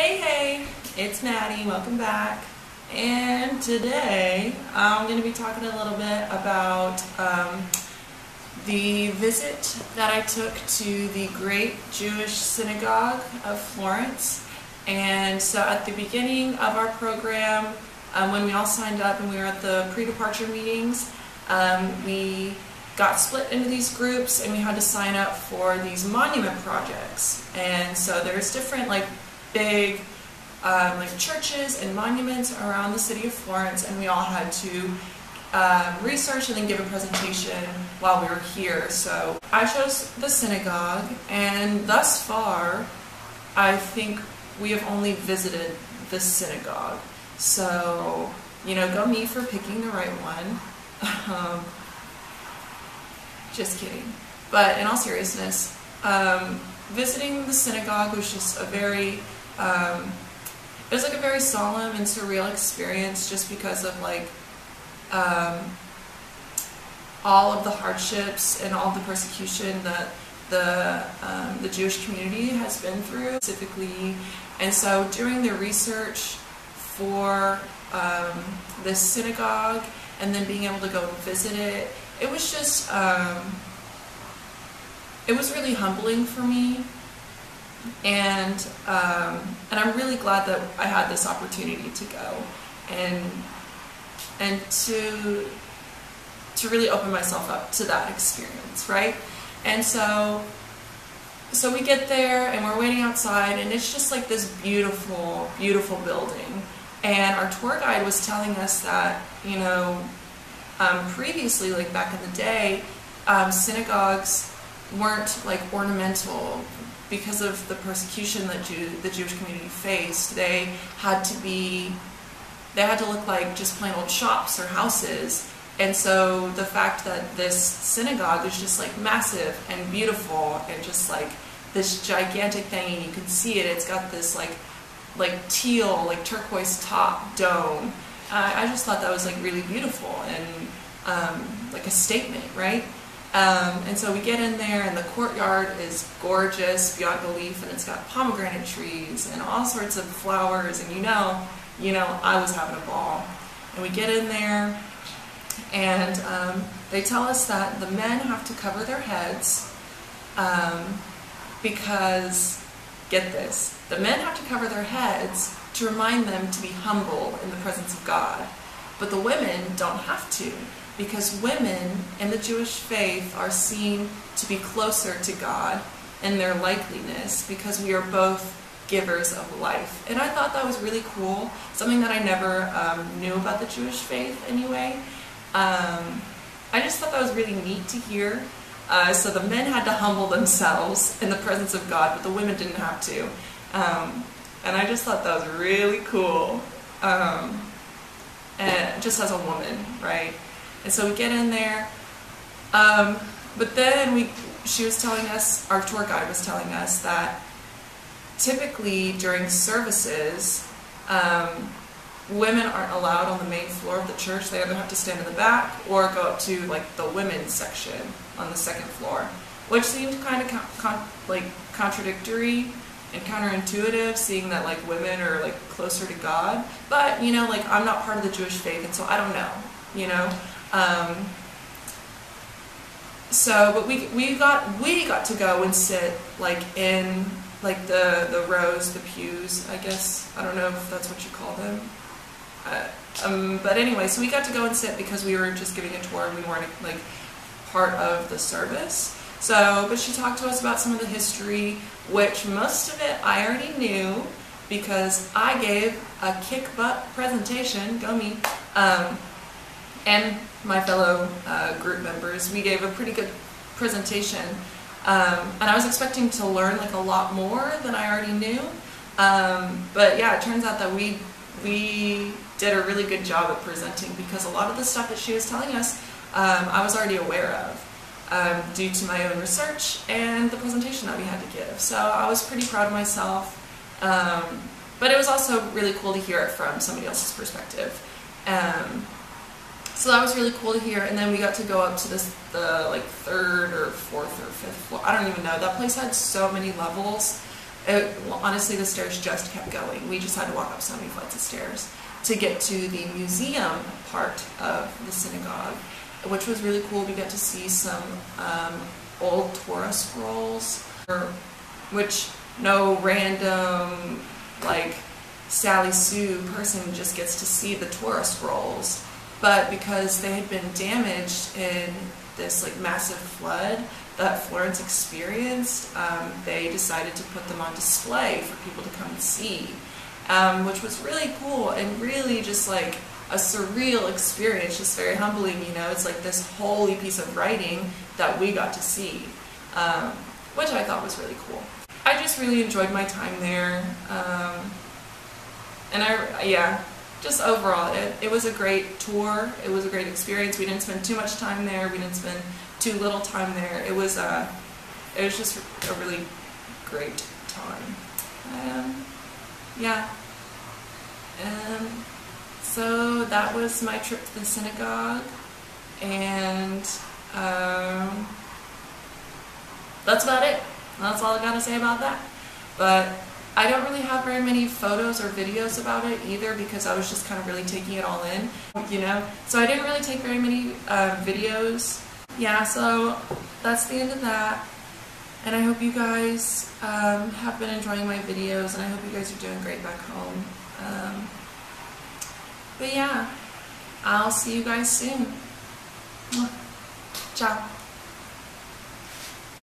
Hey, it's Maddie, welcome back. And today I'm going to be talking a little bit about the visit that I took to the Great Synagogue of Florence. And so at the beginning of our program, when we all signed up and we were at the pre-departure meetings, we got split into these groups and we had to sign up for these monument projects. And so there's different big churches and monuments around the city of Florence, and we all had to research and then give a presentation while we were here. So I chose the synagogue, and thus far I think we have only visited the synagogue. So, go me for picking the right one. Just kidding. But in all seriousness, visiting the synagogue was just a very it was a very solemn and surreal experience, just because of all of the hardships and all the persecution that the Jewish community has been through specifically. And so during the research for this synagogue and then being able to go and visit it, it was just it was really humbling for me. And I'm really glad that I had this opportunity to go and to really open myself up to that experience, right? And so we get there and we're waiting outside, and it's just like this beautiful, beautiful building. And our tour guide was telling us that, previously, back in the day, synagogues weren't ornamental. Because of the persecution that the Jewish community faced, they had to look like just plain old shops or houses. And so the fact that this synagogue is just massive and beautiful and just this gigantic thing, and you can see it, it's got this teal, turquoise top dome. I just thought that was really beautiful and a statement, right? And so we get in there, and the courtyard is gorgeous beyond belief, and it's got pomegranate trees and all sorts of flowers, and I was having a ball. And we get in there, and they tell us that the men have to cover their heads because, get this, the men have to cover their heads to remind them to be humble in the presence of God, but the women don't have to. Because women in the Jewish faith are seen to be closer to God in their likeliness, because we are both givers of life. And I thought that was really cool, something that I never knew about the Jewish faith anyway. I just thought that was really neat to hear. So the men had to humble themselves in the presence of God, but the women didn't have to. And I just thought that was really cool, and just as a woman, right? And so we get in there, but then she was telling us, our tour guide was telling us that typically during services, women aren't allowed on the main floor of the church. They either have to stand in the back or go up to the women's section on the second floor, which seemed kind of contradictory and counterintuitive, seeing that women are closer to God. But I'm not part of the Jewish faith, and so I don't know, but we got to go and sit in the rows, the pews, I guess. I don't know if that's what you call them. But anyway, so we got to go and sit because we were just giving a tour and we weren't part of the service. So, but she talked to us about some of the history, which most of it I already knew because I gave a kick-butt presentation, go me, and my fellow group members. We gave a pretty good presentation, and I was expecting to learn a lot more than I already knew, but yeah, it turns out that we did a really good job at presenting, because a lot of the stuff that she was telling us I was already aware of due to my own research and the presentation that we had to give. So I was pretty proud of myself, but it was also really cool to hear it from somebody else's perspective. So that was really cool to hear. And then we got to go up to the third or fourth or fifth floor. I don't even know. That place had so many levels. Honestly, the stairs just kept going. We just had to walk up so many flights of stairs to get to the museum part of the synagogue, which was really cool. We got to see some old Torah scrolls, which no random, like, Sally Sue person just gets to see the Torah scrolls. But because they had been damaged in this like massive flood that Florence experienced, they decided to put them on display for people to come and see, which was really cool and really just like a surreal experience, just very humbling, you know. It's like this holy piece of writing that we got to see, which I thought was really cool. I just really enjoyed my time there, and yeah, just overall, it was a great tour. It was a great experience. We didn't spend too much time there. We didn't spend too little time there. It was just a really great time. Yeah. So that was my trip to the synagogue, and that's about it. That's all I gotta say about that. But I don't really have very many photos or videos about it either, because I was just kind of really taking it all in, you know? So I didn't really take very many videos. Yeah, so that's the end of that. And I hope you guys have been enjoying my videos, and I hope you guys are doing great back home. But yeah, I'll see you guys soon. Ciao.